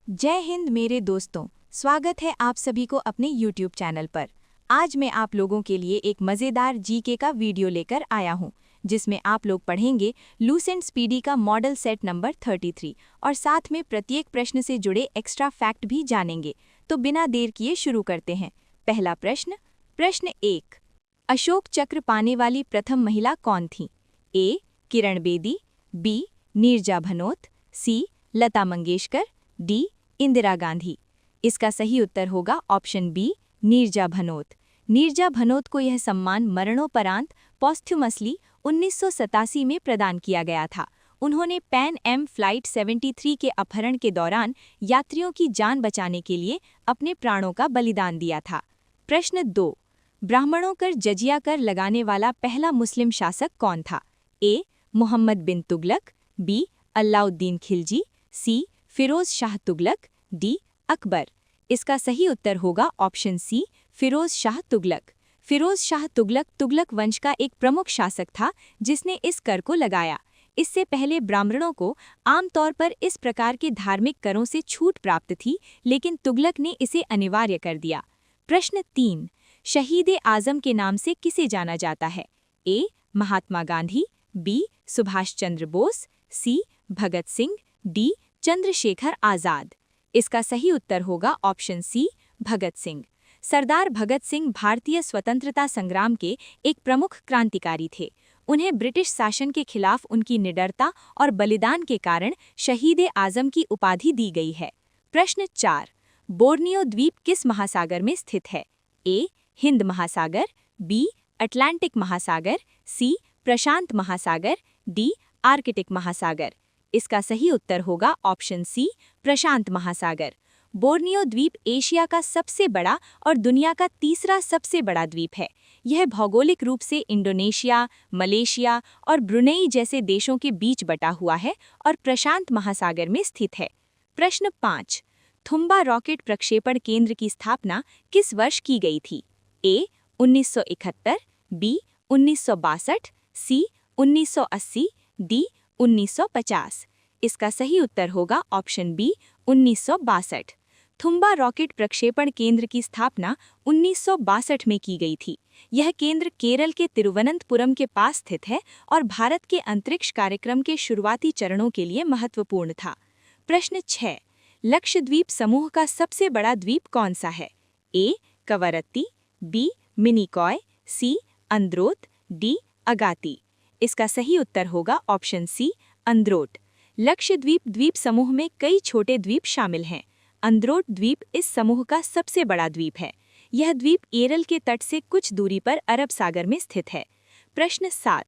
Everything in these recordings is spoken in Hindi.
जय हिंद मेरे दोस्तों, स्वागत है आप सभी को अपने YouTube चैनल पर। आज मैं आप लोगों के लिए एक मज़ेदार जीके का वीडियो लेकर आया हूं, जिसमें आप लोग पढ़ेंगे लूसेंट स्पीडी का मॉडल सेट नंबर 33 और साथ में प्रत्येक प्रश्न से जुड़े एक्स्ट्रा फैक्ट भी जानेंगे। तो बिना देर किए शुरू करते हैं। पहला प्रश्न 1। अशोक चक्र पाने वाली प्रथम महिला कौन थी? ए. किरण बेदी, बी. नीरजा भनोत, सी. लता मंगेशकर, डी. इंदिरा गांधी। इसका सही उत्तर होगा ऑप्शन बी, नीरजा भनोत। नीरजा भनोत को यह सम्मान मरणोपरांत पॉस्थ्यूमसली 1987 में प्रदान किया गया था। उन्होंने पैन एम फ्लाइट 73 के अपहरण के दौरान यात्रियों की जान बचाने के लिए अपने प्राणों का बलिदान दिया था। प्रश्न 2। ब्राह्मणों पर जजिया कर लगाने वाला पहला मुस्लिम शासक कौन था? ए. मोहम्मद बिन तुगलक, बी. अलाउद्दीन खिलजी, सी. फिरोज शाह तुगलक, डी. अकबर। इसका सही उत्तर होगा ऑप्शन सी, फिरोज शाह तुगलक। फिरोज शाह तुगलक तुगलक वंश का एक प्रमुख शासक था जिसने इस कर को लगाया। इससे पहले ब्राह्मणों को आमतौर पर इस प्रकार के धार्मिक करों से छूट प्राप्त थी, लेकिन तुगलक ने इसे अनिवार्य कर दिया। प्रश्न 3। शहीद-ए-आज़म के नाम से किसे जाना जाता है? ए. महात्मा गांधी, बी. सुभाष चंद्र बोस, सी. भगत सिंह, डी. चंद्रशेखर आजाद। इसका सही उत्तर होगा ऑप्शन सी, भगत सिंह। सरदार भगत सिंह भारतीय स्वतंत्रता संग्राम के एक प्रमुख क्रांतिकारी थे। उन्हें ब्रिटिश शासन के खिलाफ उनकी निडरता और बलिदान के कारण शहीद-ए-आज़म की उपाधि दी गई है। प्रश्न 4। बोर्नियो द्वीप किस महासागर में स्थित है? ए. हिंद महासागर, बी. अटलांटिक महासागर, सी. प्रशांत महासागर, डी. आर्कटिक महासागर। इसका सही उत्तर होगा ऑप्शन सी, प्रशांत महासागर। बोर्नियो द्वीप एशिया का सबसे बड़ा और दुनिया का तीसरा सबसे बड़ा द्वीप है। यह भौगोलिक रूप से इंडोनेशिया, मलेशिया और ब्रुनेई जैसे देशों के बीच बटा हुआ है और प्रशांत महासागर में स्थित है। प्रश्न 5। थुम्बा रॉकेट प्रक्षेपण केंद्र की स्थापना किस वर्ष की गई थी? ए. 1971, बी. 1962, सी. 1980, डी. 1950। इसका सही उत्तर होगा ऑप्शन बी, 1962। थुम्बा रॉकेट प्रक्षेपण केंद्र की स्थापना 1962 में की गई थी। यह केंद्र केरल के तिरुवनंतपुरम के पास स्थित है और भारत के अंतरिक्ष कार्यक्रम के शुरुआती चरणों के लिए महत्वपूर्ण था। प्रश्न 6। लक्षद्वीप समूह का सबसे बड़ा द्वीप कौन सा है? ए. कवरत्ती, बी. मिनिकॉय, सी. अंद्रोथ, डी. अगाती। इसका सही उत्तर होगा ऑप्शन सी, अंद्रोट। लक्षद्वीप द्वीप समूह में कई छोटे द्वीप शामिल हैं। अंद्रोट द्वीप इस समूह का सबसे बड़ा द्वीप है। यह द्वीप केरल के तट से कुछ दूरी पर अरब सागर में स्थित है। प्रश्न 7।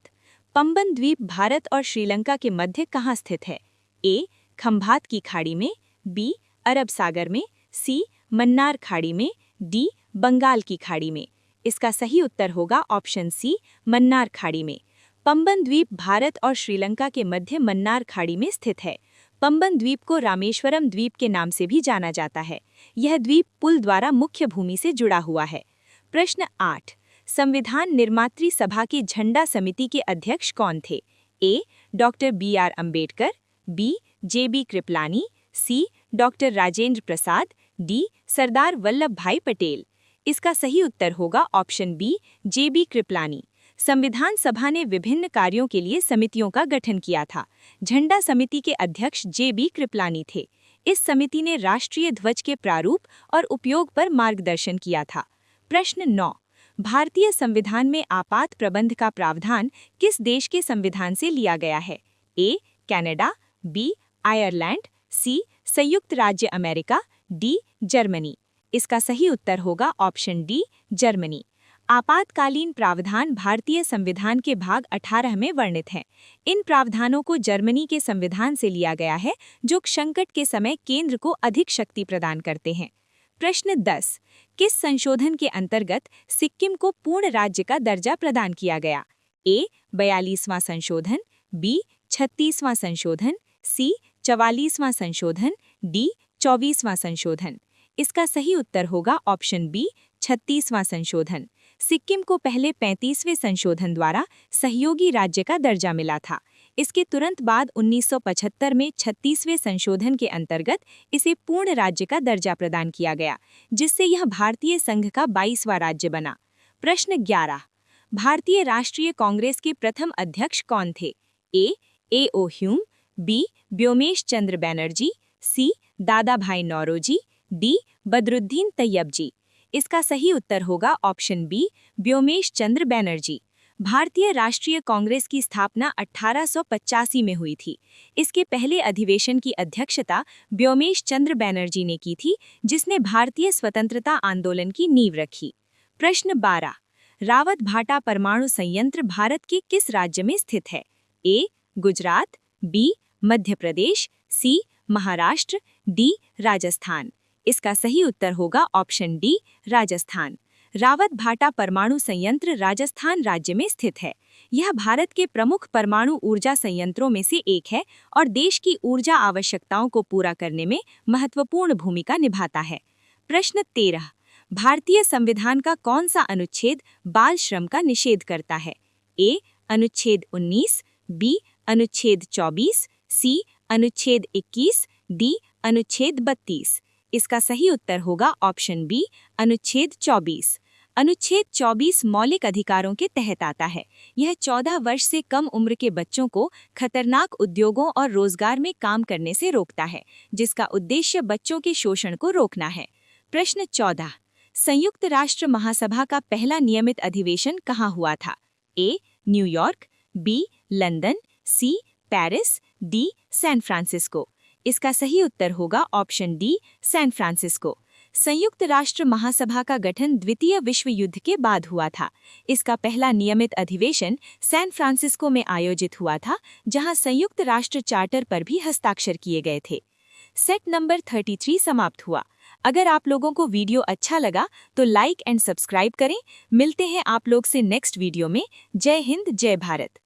पंबन द्वीप भारत और श्रीलंका के मध्य कहाँ स्थित है? ए. खंभात की खाड़ी में, बी. अरब सागर में, सी. मन्नार खाड़ी में, डी. बंगाल की खाड़ी में। इसका सही उत्तर होगा ऑप्शन सी, मन्नार खाड़ी में। पंबन द्वीप भारत और श्रीलंका के मध्य मन्नार खाड़ी में स्थित है। पंबन द्वीप को रामेश्वरम द्वीप के नाम से भी जाना जाता है। यह द्वीप पुल द्वारा मुख्य भूमि से जुड़ा हुआ है। प्रश्न 8। संविधान निर्मात्री सभा की झंडा समिति के अध्यक्ष कौन थे? A. Doctor B.R. Ambedkar, B. J.B. Kripalani, C. Doctor Rajendra Prasad, D. Sardar Vallabhbhai Patel. इसका सही उत्तर होगा ऑप्शन बी, J.B. कृपलानी। संविधान सभा ने विभिन्न कार्यों के लिए समितियों का गठन किया था। झंडा समिति के अध्यक्ष J.B. कृपलानी थे। इस समिति ने राष्ट्रीय ध्वज के प्रारूप और उपयोग पर मार्गदर्शन किया था। प्रश्न 9। भारतीय संविधान में आपात प्रबंध का प्रावधान किस देश के संविधान से लिया गया है? A. Canada, B. Ireland, C. संयुक्त राज्य अमेरिका, डी. जर्मनी। इसका सही उत्तर होगा ऑप्शन डी, जर्मनी। आपातकालीन प्रावधान भारतीय संविधान के भाग 18 में वर्णित हैं। इन प्रावधानों को जर्मनी के संविधान से लिया गया है, जो संकट के समय केंद्र को अधिक शक्ति प्रदान करते हैं। प्रश्न 10। किस संशोधन के अंतर्गत सिक्किम को पूर्ण राज्य का दर्जा प्रदान किया गया? ए. 42वां संशोधन, बी. 36वां संशोधन, सी. 44वां संशोधन, डी. 24वां संशोधन। इसका सही उत्तर होगा ऑप्शन बी, 36वां संशोधन। सिक्किम को पहले 35वें संशोधन द्वारा सहयोगी राज्य का दर्जा मिला था। इसके तुरंत बाद 1975 में 36वें संशोधन के अंतर्गत इसे पूर्ण राज्य का दर्जा प्रदान किया गया, जिससे यह भारतीय संघ का 22वां राज्य बना। प्रश्न 11। भारतीय राष्ट्रीय कांग्रेस के प्रथम अध्यक्ष कौन थे? ए ओ ह्यूम, बी व्योमेश चंद्र बैनर्जी, सी दादा भाई नौरोजी, डी बदरुद्दीन तैयबजी। इसका सही उत्तर होगा ऑप्शन बी व्योमेश चंद्र बैनर्जी। भारतीय राष्ट्रीय कांग्रेस की स्थापना 1885 में हुई थी। इसके पहले अधिवेशन की अध्यक्षता व्योमेश चंद्र बैनर्जी ने की थी, जिसने भारतीय स्वतंत्रता आंदोलन की नींव रखी। प्रश्न 12। रावत भाटा परमाणु संयंत्र भारत के किस राज्य में स्थित है? ए गुजरात, बी मध्य प्रदेश, सी महाराष्ट्र, डी राजस्थान। इसका सही उत्तर होगा ऑप्शन डी राजस्थान। रावत भाटा परमाणु संयंत्र राजस्थान राज्य में स्थित है। यह भारत के प्रमुख परमाणु ऊर्जा संयंत्रों में से एक है और देश की ऊर्जा आवश्यकताओं को पूरा करने में महत्वपूर्ण भूमिका निभाता है। प्रश्न 13। भारतीय संविधान का कौन सा अनुच्छेद बाल श्रम का निषेध करता है? ए अनुच्छेद 19, बी अनुच्छेद 24, सी अनुच्छेद 21, डी अनुच्छेद 32। इसका सही उत्तर होगा ऑप्शन बी अनुच्छेद 24। अनुच्छेद 24 मौलिक अधिकारों के तहत आता है। यह 14 वर्ष से कम उम्र के बच्चों को खतरनाक उद्योगों और रोजगार में काम करने से रोकता है, जिसका उद्देश्य बच्चों के शोषण को रोकना है। प्रश्न 14। संयुक्त राष्ट्र महासभा का पहला नियमित अधिवेशन कहाँ हुआ था? A New York, B London, C Paris, D San Francisco. इसका सही उत्तर होगा ऑप्शन डी सैन फ्रांसिस्को। संयुक्त राष्ट्र महासभा का गठन द्वितीय विश्व युद्ध के बाद हुआ था। इसका पहला नियमित अधिवेशन सैन फ्रांसिस्को में आयोजित हुआ था, जहां संयुक्त राष्ट्र चार्टर पर भी हस्ताक्षर किए गए थे। सेट नंबर 33 समाप्त हुआ। अगर आप लोगों को वीडियो अच्छा लगा तो लाइक एंड सब्सक्राइब करें। मिलते हैं आप लोग से नेक्स्ट वीडियो में। जय हिंद, जय भारत।